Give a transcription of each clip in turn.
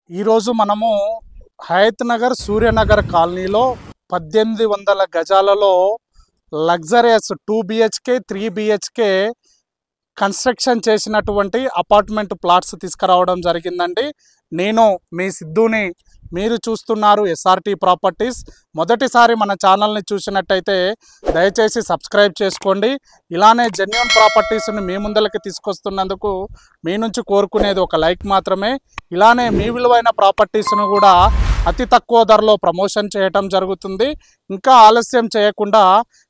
ఈరోజు మనము హయత్ నగర్ సూర్యనగర్ కాలనీలో 1800 గజాలలో లగ్జరియస్ 2 BHK 3 BHK కన్స్ట్రక్షన్ చేసినటువంటి అపార్ట్మెంట్ ప్లాట్స్ తీసుకురావడం జరిగిందండి. నేను మీ సిద్ధుని, మీరు చూస్తున్నారు SRT ప్రాపర్టీస్. మొదటిసారి మన ఛానల్ని చూసినట్టయితే దయచేసి సబ్స్క్రైబ్ చేసుకోండి. ఇలానే జెన్యూన్ ప్రాపర్టీస్ని మీ ముందలకి తీసుకొస్తున్నందుకు మీ నుంచి కోరుకునేది ఒక లైక్ మాత్రమే. ఇలానే మీ విలువైన ప్రాపర్టీస్ను కూడా అతి తక్కువ ధరలో ప్రమోషన్ చేయటం జరుగుతుంది. ఇంకా ఆలస్యం చేయకుండా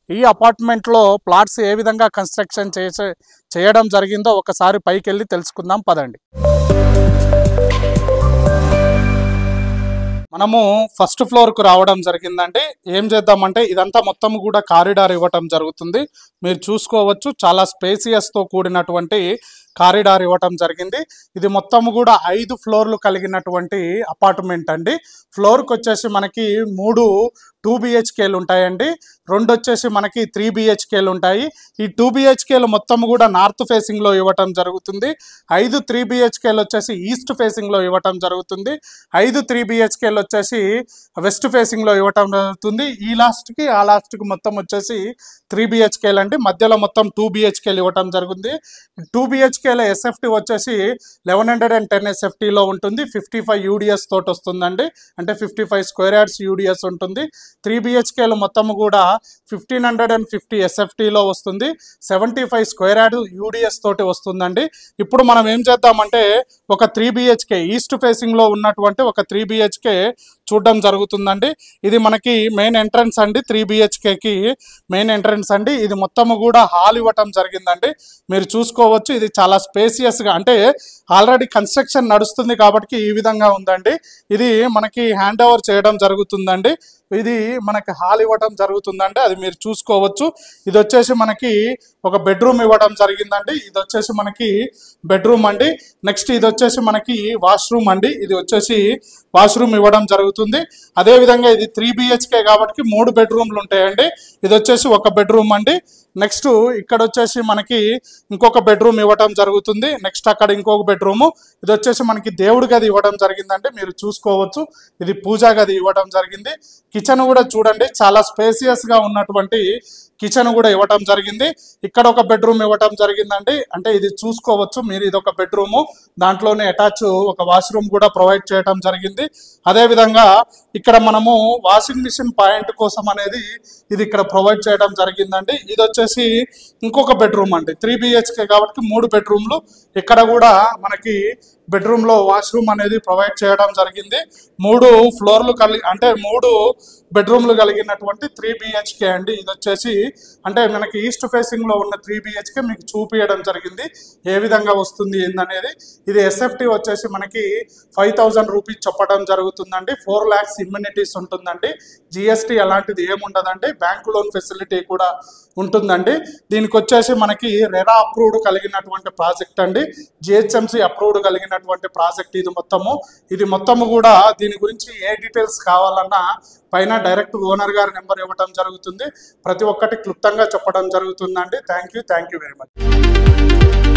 ఈ అపార్ట్మెంట్లో ప్లాట్స్ ఏ విధంగా కన్స్ట్రక్షన్ చేయడం జరిగిందో ఒకసారి పైకి వెళ్ళి తెలుసుకుందాం పదండి. మనము ఫస్ట్ ఫ్లోర్కు రావడం జరిగిందండి. ఏం చేద్దామంటే ఇదంతా మొత్తం కూడా కారిడార్ ఇవ్వటం జరుగుతుంది. మీరు చూసుకోవచ్చు, చాలా స్పేసియస్తో కూడినటువంటి కారిడార్ ఇవ్వటం జరిగింది. ఇది మొత్తం కూడా 5 ఫ్లోర్లు కలిగినటువంటి అపార్ట్మెంట్ అండి. ఫ్లోర్కి వచ్చేసి మనకి 3 2 BHKలు ఉంటాయండి, 2 వచ్చేసి మనకి 3 BHKలు ఉంటాయి. ఈ 2 BHKలు మొత్తం కూడా నార్త్ ఫేసింగ్లో ఇవ్వటం జరుగుతుంది. 5 3 BHKలు వచ్చేసి ఈస్ట్ ఫేసింగ్లో ఇవ్వటం జరుగుతుంది. 5 3 BHKలు వచ్చేసి వెస్ట్ ఫేసింగ్లో ఇవ్వటం జరుగుతుంది. ఈ లాస్ట్కి ఆ లాస్ట్కి మొత్తం వచ్చేసి 3 BHKలు అండి. మధ్యలో మొత్తం 2 BHKలు ఇవ్వటం జరుగుతుంది. 2 BHKల SFT వచ్చేసి 1110 SFTలో ఉంటుంది. 55 UDS తోటి వస్తుందండి, అంటే 55 స్క్వేర్ యార్డ్స్ UDS ఉంటుంది. 3 BHKలు మొత్తం కూడా 1550 SFTలో వస్తుంది. 75 స్క్వేర్ యార్డ్ UDS తోటి వస్తుందండి. ఇప్పుడు మనం ఏం చేద్దామంటే ఒక 3 BHK ఈస్ట్ ఫేసింగ్లో ఉన్నటువంటి ఒక 3 BHK చూడడం జరుగుతుందండి. ఇది మనకి మెయిన్ ఎంట్రన్స్ అండి. 3 BHKకి మెయిన్ ఎంట్రన్స్ అండి. ఇది మొత్తము కూడా హాల్ ఇవ్వటం జరిగిందండి. మీరు చూసుకోవచ్చు, ఇది చాలా స్పేసియస్గా, అంటే ఆల్రెడీ కన్స్ట్రక్షన్ నడుస్తుంది కాబట్టి ఈ విధంగా ఉందండి. ఇది మనకి హ్యాండ్ ఓవర్ చేయడం జరుగుతుందండి. ఇది మనకి హాల్ ఇవ్వటం జరుగుతుందండి, అది మీరు చూసుకోవచ్చు. ఇది వచ్చేసి మనకి ఒక బెడ్రూమ్ ఇవ్వడం జరిగిందండి. ఇది వచ్చేసి మనకి బెడ్రూమ్ అండి. నెక్స్ట్ ఇది వచ్చేసి మనకి వాష్రూమ్ అండి. ఇది వచ్చేసి వాష్రూమ్ ఇవ్వడం జరుగుతుంది. అదేవిధంగా ఇది 3 BHK కాబట్టి 3 బెడ్రూమ్లు ఉంటాయండి. ఇది వచ్చేసి ఒక బెడ్రూమ్ అండి. నెక్స్ట్ ఇక్కడ వచ్చేసి మనకి ఇంకొక బెడ్రూమ్ ఇవ్వటం జరుగుతుంది. నెక్స్ట్ అక్కడ ఇంకొక బెడ్రూము. ఇది వచ్చేసి మనకి దేవుడి గది ఇవ్వడం జరిగిందండి. మీరు చూసుకోవచ్చు, ఇది పూజా గది ఇవ్వడం జరిగింది. కిచెన్ కూడా చూడండి, చాలా స్పేసియస్గా ఉన్నటువంటి కిచెన్ కూడా ఇవ్వటం జరిగింది. ఇక్కడ ఒక బెడ్రూమ్ ఇవ్వటం జరిగిందండి, అంటే ఇది చూసుకోవచ్చు మీరు, ఇది ఒక బెడ్రూము, దాంట్లోనే అటాచ్ ఒక వాష్రూమ్ కూడా ప్రొవైడ్ చేయడం జరిగింది. అదేవిధంగా ఇక్కడ మనము వాషింగ్ మిషన్ పాయింట్ కోసం అనేది ఇది ఇక్కడ ప్రొవైడ్ చేయడం జరిగిందండి. ఇది వచ్చేసి ఇంకొక బెడ్రూమ్ అండి. 3 BHK కాబట్టి 3 బెడ్రూమ్లు. ఇక్కడ కూడా మనకి బెడ్రూమ్లో వాష్రూమ్ అనేది ప్రొవైడ్ చేయడం జరిగింది. 3 ఫ్లోర్లు అంటే 3 బెడ్రూమ్లు కలిగినటువంటి 3 BHK అండి. ఇది వచ్చేసి అంటే మనకి ఈస్ట్ ఫేసింగ్లో ఉన్న 3 BHK మీకు చూపించడం జరిగింది ఏ విధంగా వస్తుంది ఏందనేది. ఇది SFT వచ్చేసి మనకి 5000 రూపీస్ చెప్పడం జరుగుతుందండి. 4 lakhs ఇమ్యూనిటీస్ ఉంటుందండి. GST అలాంటిది ఏముండదండి. బ్యాంక్ లోన్ ఫెసిలిటీ కూడా ఉంటుందండి. దీనికి వచ్చేసి మనకి రెరా అప్రూవ్డ్ కలిగినటువంటి ప్రాజెక్ట్ అండి. GHMC అప్రూవ్డ్ కలిగినటువంటి ప్రాజెక్ట్ ఇది మొత్తము కూడా. దీని గురించి ఏ డీటెయిల్స్ కావాలన్నా పైన డైరెక్ట్ ఓనర్ గారి నెంబర్ ఇవ్వడం జరుగుతుంది. ప్రతి ఒక్కటి క్లుప్తంగా చెప్పడం జరుగుతుందండి. Thank you very much.